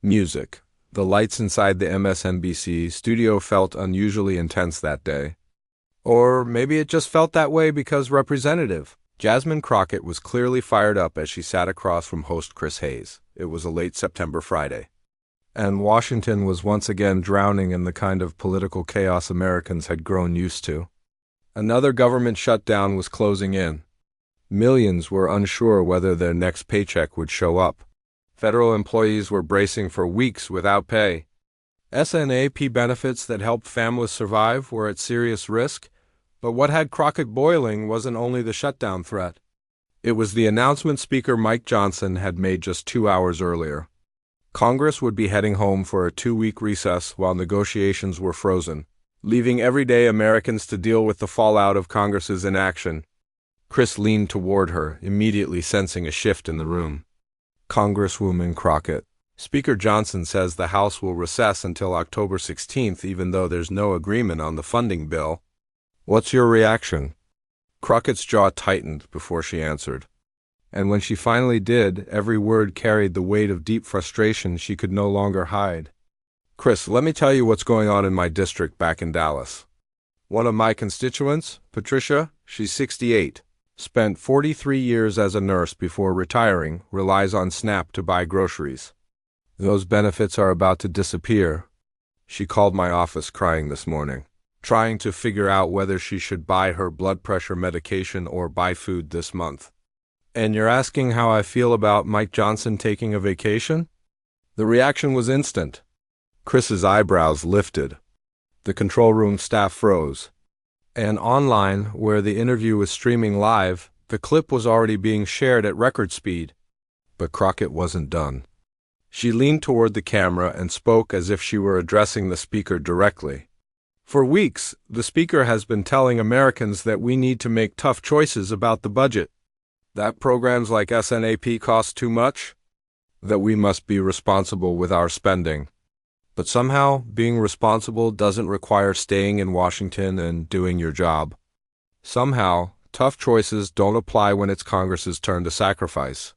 Music. The lights inside the MSNBC studio felt unusually intense that day. Or maybe it just felt that way because Representative Jasmine Crockett was clearly fired up as she sat across from host Chris Hayes. It was a late September Friday, and Washington was once again drowning in the kind of political chaos Americans had grown used to. Another government shutdown was closing in. Millions were unsure whether their next paycheck would show up. Federal employees were bracing for weeks without pay. SNAP benefits that helped families survive were at serious risk, but what had Crockett boiling wasn't only the shutdown threat. It was the announcement Speaker Mike Johnson had made just 2 hours earlier. Congress would be heading home for a 2-week recess while negotiations were frozen, leaving everyday Americans to deal with the fallout of Congress's inaction. Chris leaned toward her, immediately sensing a shift in the room. Congresswoman Crockett, Speaker Johnson says the House will recess until October 16th even though there's no agreement on the funding bill. What's your reaction? Crockett's jaw tightened before she answered. And when she finally did, every word carried the weight of deep frustration she could no longer hide. Chris, let me tell you what's going on in my district back in Dallas. One of my constituents, Patricia, she's 68. Spent 43 years as a nurse before retiring, relies on SNAP to buy groceries. Those benefits are about to disappear. She called my office crying this morning, trying to figure out whether she should buy her blood pressure medication or buy food this month. And you're asking how I feel about Mike Johnson taking a vacation? The reaction was instant. Chris's eyebrows lifted. The control room staff froze. And online, where the interview was streaming live, the clip was already being shared at record speed. But Crockett wasn't done. She leaned toward the camera and spoke as if she were addressing the speaker directly. For weeks, the speaker has been telling Americans that we need to make tough choices about the budget, that programs like SNAP cost too much, that we must be responsible with our spending. But somehow, being responsible doesn't require staying in Washington and doing your job. Somehow, tough choices don't apply when it's Congress's turn to sacrifice.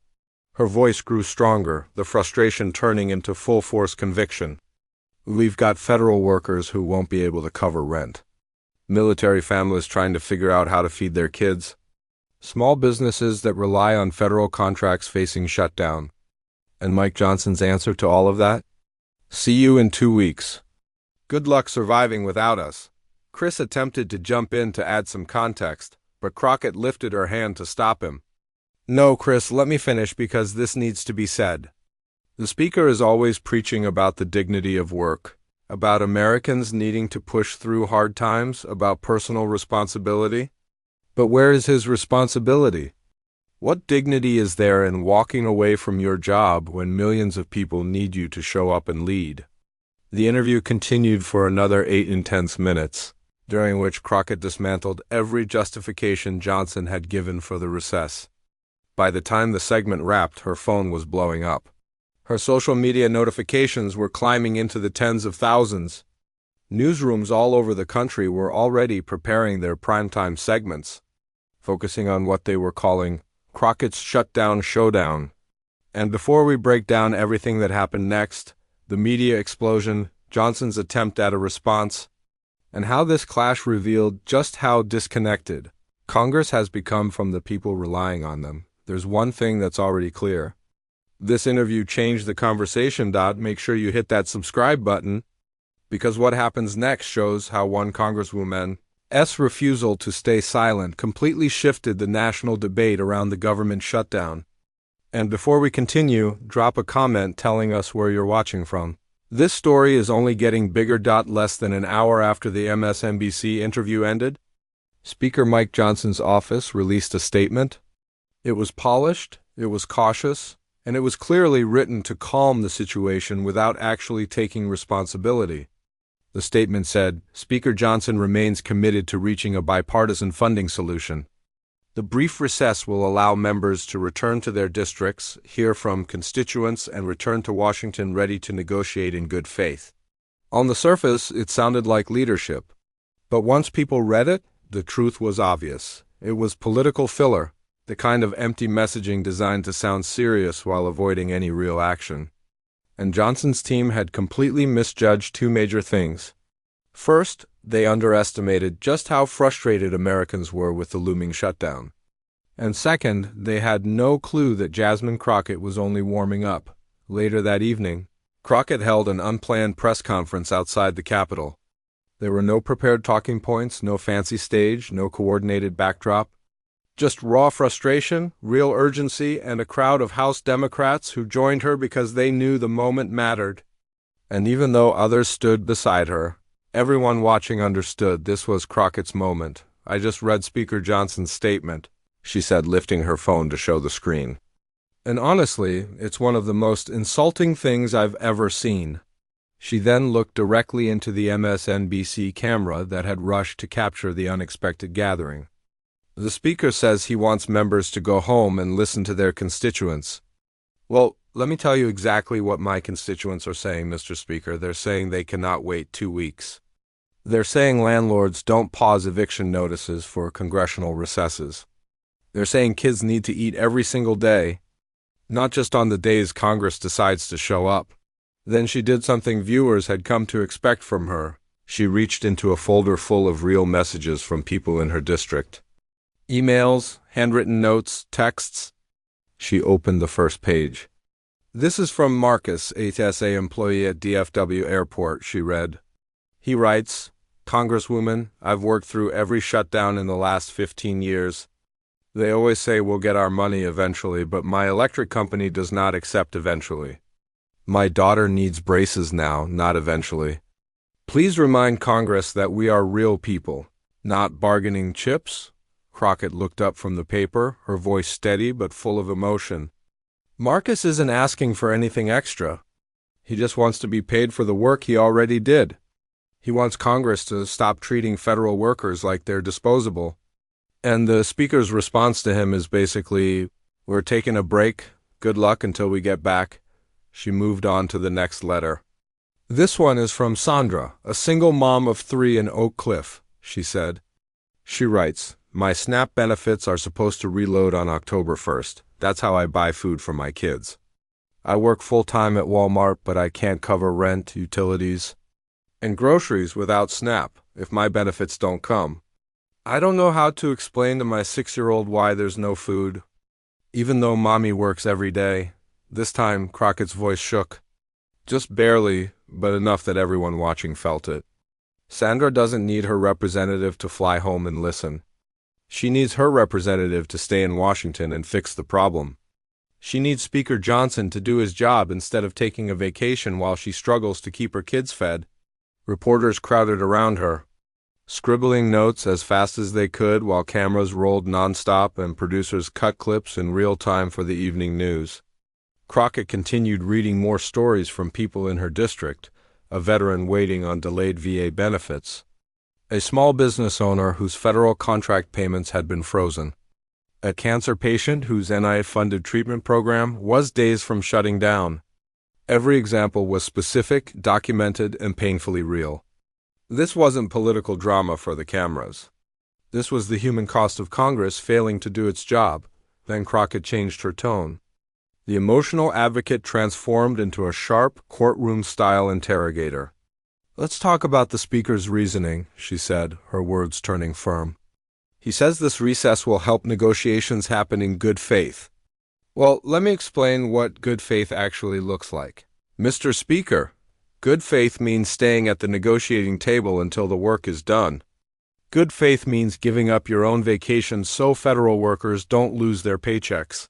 Her voice grew stronger, the frustration turning into full-force conviction. We've got federal workers who won't be able to cover rent. Military families trying to figure out how to feed their kids. Small businesses that rely on federal contracts facing shutdown. And Mike Johnson's answer to all of that? See you in 2 weeks. Good luck surviving without us. Chris attempted to jump in to add some context, but Crockett lifted her hand to stop him. No, Chris, let me finish because this needs to be said. The speaker is always preaching about the dignity of work, about Americans needing to push through hard times, about personal responsibility. But where is his responsibility? What dignity is there in walking away from your job when millions of people need you to show up and lead? The interview continued for another 8 intense minutes, during which Crockett dismantled every justification Johnson had given for the recess. By the time the segment wrapped, her phone was blowing up. Her social media notifications were climbing into the tens of thousands. Newsrooms all over the country were already preparing their primetime segments, focusing on what they were calling Crockett's Shutdown Showdown. And before we break down everything that happened next, the media explosion, Johnson's attempt at a response, and how this clash revealed just how disconnected Congress has become from the people relying on them, there's one thing that's already clear. This interview changed the conversation. Make sure you hit that subscribe button, because what happens next shows how one Congresswoman's refusal to stay silent completely shifted the national debate around the government shutdown. And before we continue, drop a comment telling us where you're watching from. This story is only getting bigger. Less than an hour after the MSNBC interview ended, Speaker Mike Johnson's office released a statement. It was polished, it was cautious, and it was clearly written to calm the situation without actually taking responsibility. The statement said, Speaker Johnson remains committed to reaching a bipartisan funding solution. The brief recess will allow members to return to their districts, hear from constituents, and return to Washington ready to negotiate in good faith. On the surface, it sounded like leadership. But once people read it, the truth was obvious. It was political filler, the kind of empty messaging designed to sound serious while avoiding any real action. and Johnson's team had completely misjudged two major things. First, they underestimated just how frustrated Americans were with the looming shutdown. And second, they had no clue that Jasmine Crockett was only warming up. Later that evening, Crockett held an unplanned press conference outside the Capitol. There were no prepared talking points, no fancy stage, no coordinated backdrop. Just raw frustration, real urgency, and a crowd of House Democrats who joined her because they knew the moment mattered. And even though others stood beside her, everyone watching understood this was Crockett's moment. "I just read Speaker Johnson's statement," she said, lifting her phone to show the screen. "And honestly, it's one of the most insulting things I've ever seen." She then looked directly into the MSNBC camera that had rushed to capture the unexpected gathering. "The Speaker says he wants members to go home and listen to their constituents." "Well, let me tell you exactly what my constituents are saying, Mr. Speaker. They're saying they cannot wait 2 weeks. They're saying landlords don't pause eviction notices for congressional recesses. They're saying kids need to eat every single day, not just on the days Congress decides to show up." Then she did something viewers had come to expect from her. She reached into a folder full of real messages from people in her district. Emails, handwritten notes, texts. She opened the first page. "This is from Marcus, HSA employee at DFW Airport," she read. He writes, "Congresswoman, I've worked through every shutdown in the last 15 years. They always say we'll get our money eventually, but my electric company does not accept eventually. My daughter needs braces now, not eventually. Please remind Congress that we are real people, not bargaining chips." Crockett looked up from the paper, her voice steady but full of emotion. "Marcus isn't asking for anything extra. He just wants to be paid for the work he already did. He wants Congress to stop treating federal workers like they're disposable." And the Speaker's response to him is basically, "We're taking a break. Good luck until we get back." She moved on to the next letter. "This one is from Sandra, a single mom of 3 in Oak Cliff," she said. She writes, "My SNAP benefits are supposed to reload on October 1st. That's how I buy food for my kids. I work full-time at Walmart, but I can't cover rent, utilities, and groceries without SNAP if my benefits don't come. I don't know how to explain to my 6-year-old why there's no food, even though mommy works every day." This time, Crockett's voice shook. Just barely, but enough that everyone watching felt it. Sandra doesn't need her representative to fly home and listen. She needs her representative to stay in Washington and fix the problem. She needs Speaker Johnson to do his job instead of taking a vacation while she struggles to keep her kids fed. Reporters crowded around her, scribbling notes as fast as they could while cameras rolled nonstop and producers cut clips in real time for the evening news. Crockett continued reading more stories from people in her district: a veteran waiting on delayed VA benefits, a small business owner whose federal contract payments had been frozen, a cancer patient whose NIH-funded treatment program was days from shutting down. Every example was specific, documented, and painfully real. This wasn't political drama for the cameras. This was the human cost of Congress failing to do its job. Then Crockett changed her tone. The emotional advocate transformed into a sharp, courtroom-style interrogator. "Let's talk about the Speaker's reasoning," she said, her words turning firm. "He says this recess will help negotiations happen in good faith. Well, let me explain what good faith actually looks like. Mr. Speaker, good faith means staying at the negotiating table until the work is done. Good faith means giving up your own vacation so federal workers don't lose their paychecks.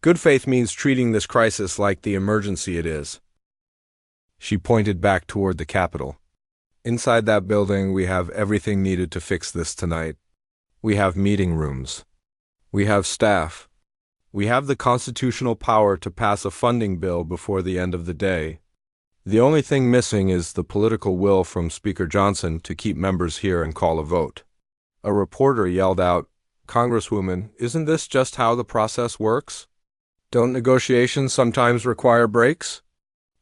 Good faith means treating this crisis like the emergency it is." She pointed back toward the Capitol. "Inside that building, we have everything needed to fix this tonight. We have meeting rooms. We have staff. We have the constitutional power to pass a funding bill before the end of the day. The only thing missing is the political will from Speaker Johnson to keep members here and call a vote." A reporter yelled out, "Congresswoman, isn't this just how the process works? Don't negotiations sometimes require breaks?"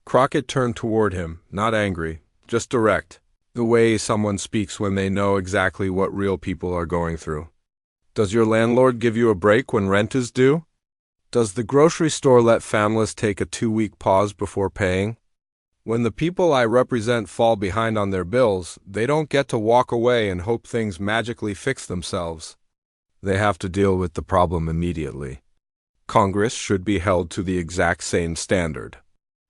Crockett turned toward him, not angry, just direct, the way someone speaks when they know exactly what real people are going through. "Does your landlord give you a break when rent is due?" Does the grocery store let families take a 2-week pause before paying? When the people I represent fall behind on their bills, they don't get to walk away and hope things magically fix themselves. They have to deal with the problem immediately. Congress should be held to the exact same standard.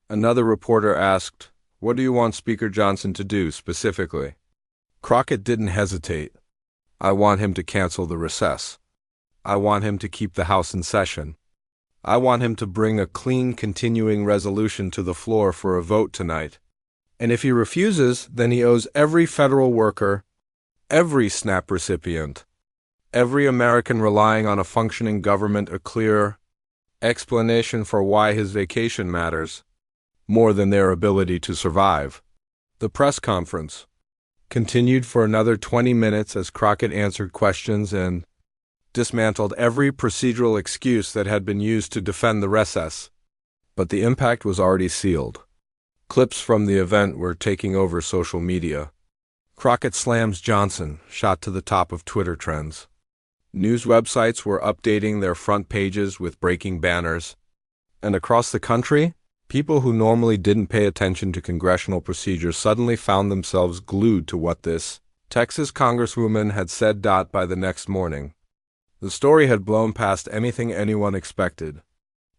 Another reporter asked, "What do you want Speaker Johnson to do specifically?" Crockett didn't hesitate. "I want him to cancel the recess. I want him to keep the House in session. I want him to bring a clean continuing resolution to the floor for a vote tonight. And if he refuses, then he owes every federal worker, every SNAP recipient, every American relying on a functioning government a clear explanation for why his vacation matters, more than their ability to survive." The press conference continued for another 20 minutes as Crockett answered questions and dismantled every procedural excuse that had been used to defend the recess. But the impact was already sealed. Clips from the event were taking over social media. Crockett slams Johnson shot to the top of Twitter trends. News websites were updating their front pages with breaking banners. And across the country, people who normally didn't pay attention to congressional procedures suddenly found themselves glued to what this Texas congresswoman had said. By the next morning, the story had blown past anything anyone expected.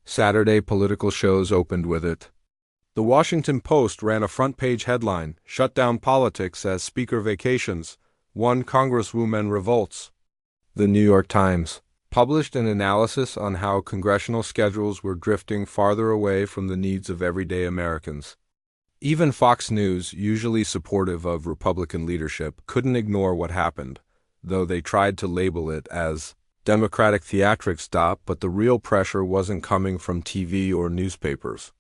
Saturday political shows opened with it. The Washington Post ran a front-page headline, "Shutdown Politics as Speaker Vacations, One Congresswoman Revolts." The New York Times published an analysis on how congressional schedules were drifting farther away from the needs of everyday Americans. Even Fox News, usually supportive of Republican leadership, couldn't ignore what happened, though they tried to label it as Democratic theatrics. But the real pressure wasn't coming from TV or newspapers.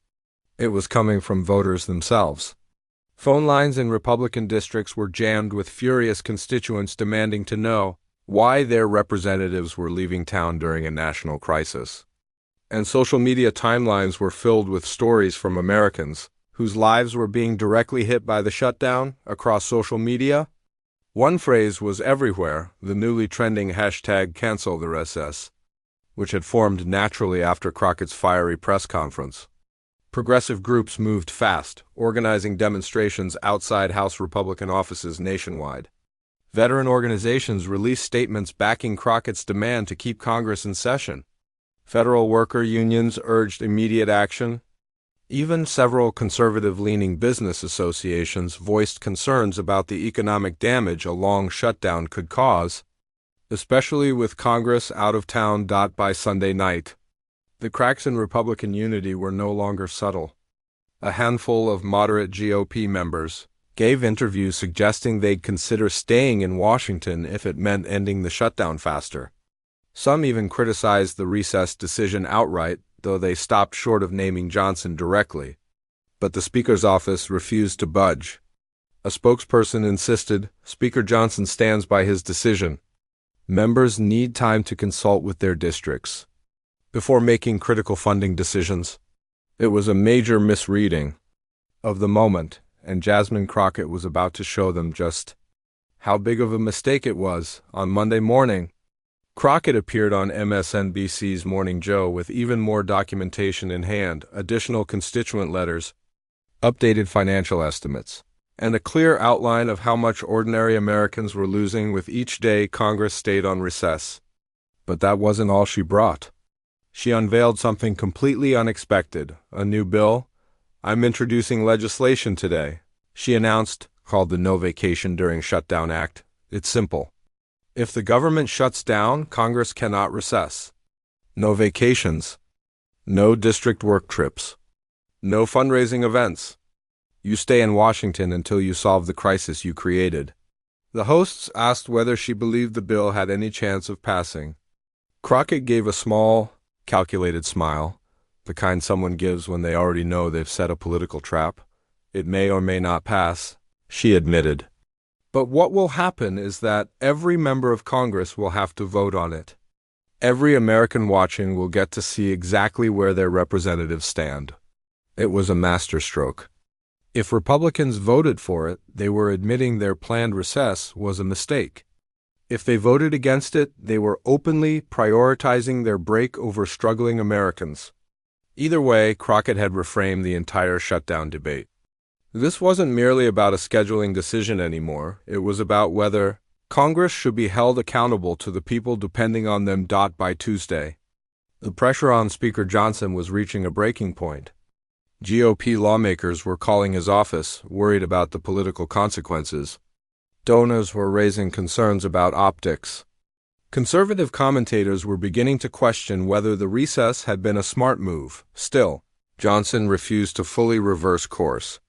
It was coming from voters themselves. Phone lines in Republican districts were jammed with furious constituents demanding to know why their representatives were leaving town during a national crisis. And social media timelines were filled with stories from Americans whose lives were being directly hit by the shutdown across social media. One phrase was everywhere, the newly trending hashtag Cancel the Recess, which had formed naturally after Crockett's fiery press conference. Progressive groups moved fast, organizing demonstrations outside House Republican offices nationwide. Veteran organizations released statements backing Crockett's demand to keep Congress in session. Federal worker unions urged immediate action. Even several conservative-leaning business associations voiced concerns about the economic damage a long shutdown could cause, especially with Congress out of town. By Sunday night, the cracks in Republican unity were no longer subtle. A handful of moderate GOP members gave interviews suggesting they'd consider staying in Washington if it meant ending the shutdown faster. Some even criticized the recess decision outright, though they stopped short of naming Johnson directly. But the Speaker's office refused to budge. A spokesperson insisted Speaker Johnson stands by his decision. Members need time to consult with their districts before making critical funding decisions. It was a major misreading of the moment, and Jasmine Crockett was about to show them just how big of a mistake it was. On Monday morning, Crockett appeared on MSNBC's Morning Joe with even more documentation in hand, additional constituent letters, updated financial estimates, and a clear outline of how much ordinary Americans were losing with each day Congress stayed on recess. But that wasn't all she brought. She unveiled something completely unexpected, a new bill. "I'm introducing legislation today," she announced, called the No Vacation During Shutdown Act. It's simple. If the government shuts down, Congress cannot recess. No vacations. No district work trips. No fundraising events. You stay in Washington until you solve the crisis you created. The hosts asked whether she believed the bill had any chance of passing. Crockett gave a small, calculated smile, the kind someone gives when they already know they've set a political trap. "It may or may not pass," she admitted. "But what will happen is that every member of Congress will have to vote on it. Every American watching will get to see exactly where their representatives stand." It was a masterstroke. If Republicans voted for it, they were admitting their planned recess was a mistake. If they voted against it, they were openly prioritizing their break over struggling Americans. Either way, Crockett had reframed the entire shutdown debate. This wasn't merely about a scheduling decision anymore. It was about whether Congress should be held accountable to the people depending on them. By Tuesday, the pressure on Speaker Johnson was reaching a breaking point. GOP lawmakers were calling his office, worried about the political consequences. Donors were raising concerns about optics. Conservative commentators were beginning to question whether the recess had been a smart move. Still, Johnson refused to fully reverse course.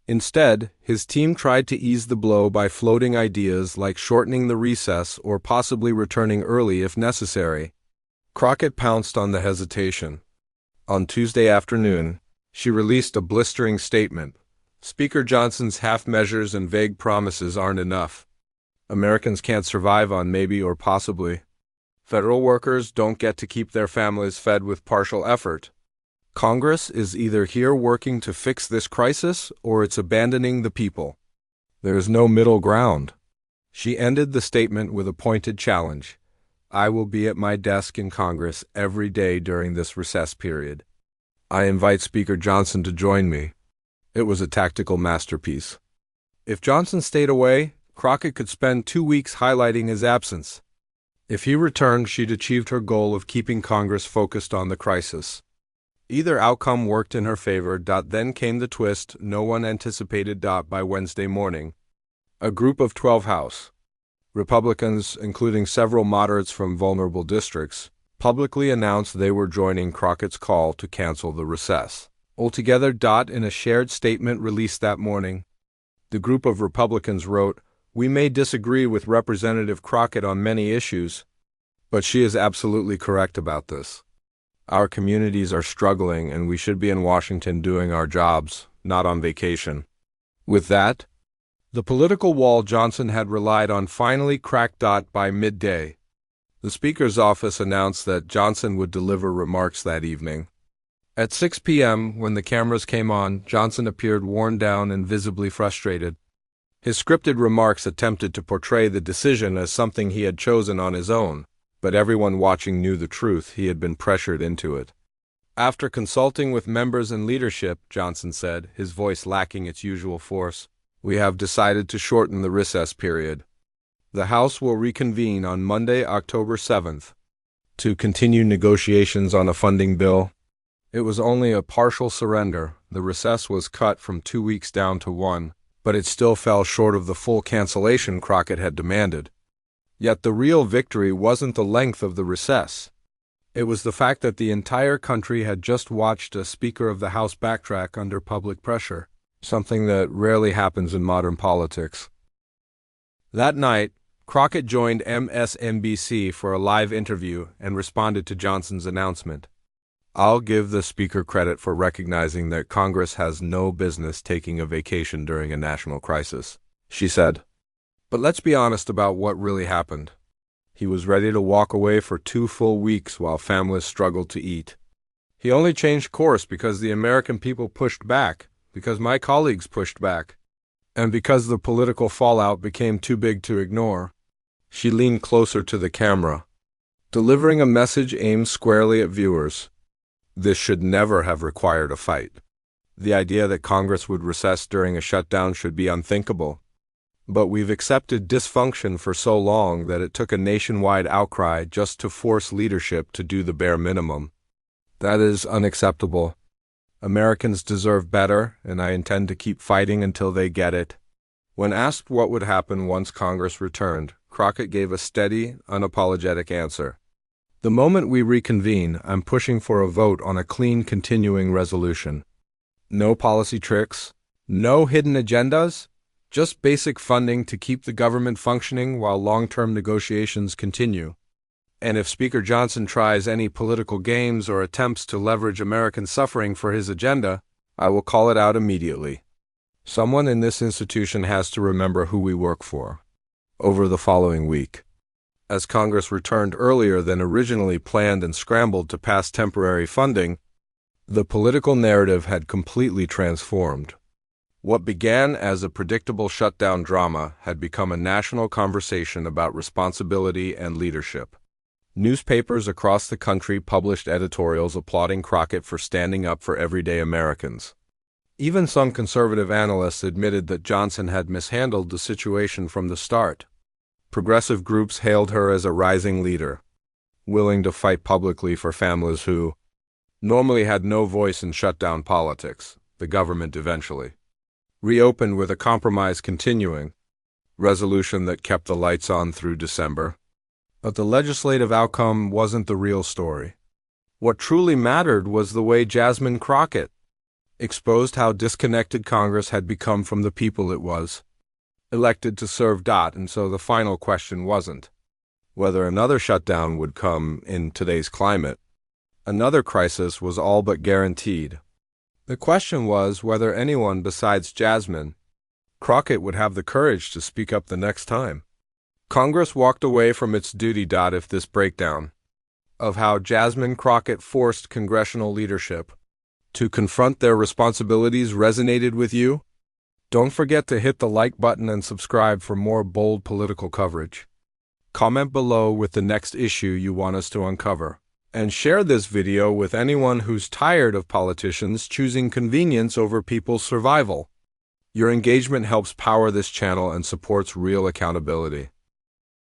Instead, his team tried to ease the blow by floating ideas like shortening the recess or possibly returning early if necessary. Crockett pounced on the hesitation. On Tuesday afternoon, she released a blistering statement. Speaker Johnson's half measures and vague promises aren't enough. Americans can't survive on maybe or possibly. Federal workers don't get to keep their families fed with partial effort. Congress is either here working to fix this crisis or it's abandoning the people. There is no middle ground. She ended the statement with a pointed challenge. I will be at my desk in Congress every day during this recess period. I invite Speaker Johnson to join me. It was a tactical masterpiece. If Johnson stayed away, Crockett could spend 2 weeks highlighting his absence. If he returned, she'd achieved her goal of keeping Congress focused on the crisis. Either outcome worked in her favor. Then came the twist no one anticipated. By Wednesday morning, a group of 12 House Republicans, including several moderates from vulnerable districts, publicly announced they were joining Crockett's call to cancel the recess. Altogether. In a shared statement released that morning, the group of Republicans wrote, "We may disagree with Representative Crockett on many issues, but she is absolutely correct about this. Our communities are struggling, and we should be in Washington doing our jobs, not on vacation." With that, the political wall Johnson had relied on finally cracked. By midday, the Speaker's office announced that Johnson would deliver remarks that evening. At 6 p.m., when the cameras came on, Johnson appeared worn down and visibly frustrated. His scripted remarks attempted to portray the decision as something he had chosen on his own, but everyone watching knew the truth. He had been pressured into it. After consulting with members and leadership, Johnson said, his voice lacking its usual force, we have decided to shorten the recess period. The House will reconvene on Monday, October 7th, to continue negotiations on a funding bill. It was only a partial surrender. The recess was cut from 2 weeks down to 1, but it still fell short of the full cancellation Crockett had demanded. Yet the real victory wasn't the length of the recess. It was the fact that the entire country had just watched a Speaker of the House backtrack under public pressure, something that rarely happens in modern politics. That night, Crockett joined MSNBC for a live interview and responded to Johnson's announcement. I'll give the Speaker credit for recognizing that Congress has no business taking a vacation during a national crisis, she said. But let's be honest about what really happened. He was ready to walk away for 2 full weeks while families struggled to eat. He only changed course because the American people pushed back, because my colleagues pushed back, and because the political fallout became too big to ignore. She leaned closer to the camera, delivering a message aimed squarely at viewers. This should never have required a fight. The idea that Congress would recess during a shutdown should be unthinkable. But we've accepted dysfunction for so long that it took a nationwide outcry just to force leadership to do the bare minimum. That is unacceptable. Americans deserve better, and I intend to keep fighting until they get it. When asked what would happen once Congress returned, Crockett gave a steady, unapologetic answer. The moment we reconvene, I'm pushing for a vote on a clean continuing resolution. No policy tricks, no hidden agendas, just basic funding to keep the government functioning while long-term negotiations continue. And if Speaker Johnson tries any political games or attempts to leverage American suffering for his agenda, I will call it out immediately. Someone in this institution has to remember who we work for. Over the following week, as Congress returned earlier than originally planned and scrambled to pass temporary funding, the political narrative had completely transformed. What began as a predictable shutdown drama had become a national conversation about responsibility and leadership. Newspapers across the country published editorials applauding Crockett for standing up for everyday Americans. Even some conservative analysts admitted that Johnson had mishandled the situation from the start. Progressive groups hailed her as a rising leader, willing to fight publicly for families who normally had no voice in shutdown politics. The government eventually reopened with a compromise continuing resolution that kept the lights on through December. But the legislative outcome wasn't the real story. What truly mattered was the way Jasmine Crockett exposed how disconnected Congress had become from the people it was elected to serve. And so the final question wasn't whether another shutdown would come in today's climate. Another crisis was all but guaranteed. The question was whether anyone besides Jasmine Crockett would have the courage to speak up the next time. Congress walked away from its duty. If this breakdown of how Jasmine Crockett forced congressional leadership to confront their responsibilities resonated with you, don't forget to hit the like button and subscribe for more bold political coverage. Comment below with the next issue you want us to uncover. And share this video with anyone who's tired of politicians choosing convenience over people's survival. Your engagement helps power this channel and supports real accountability.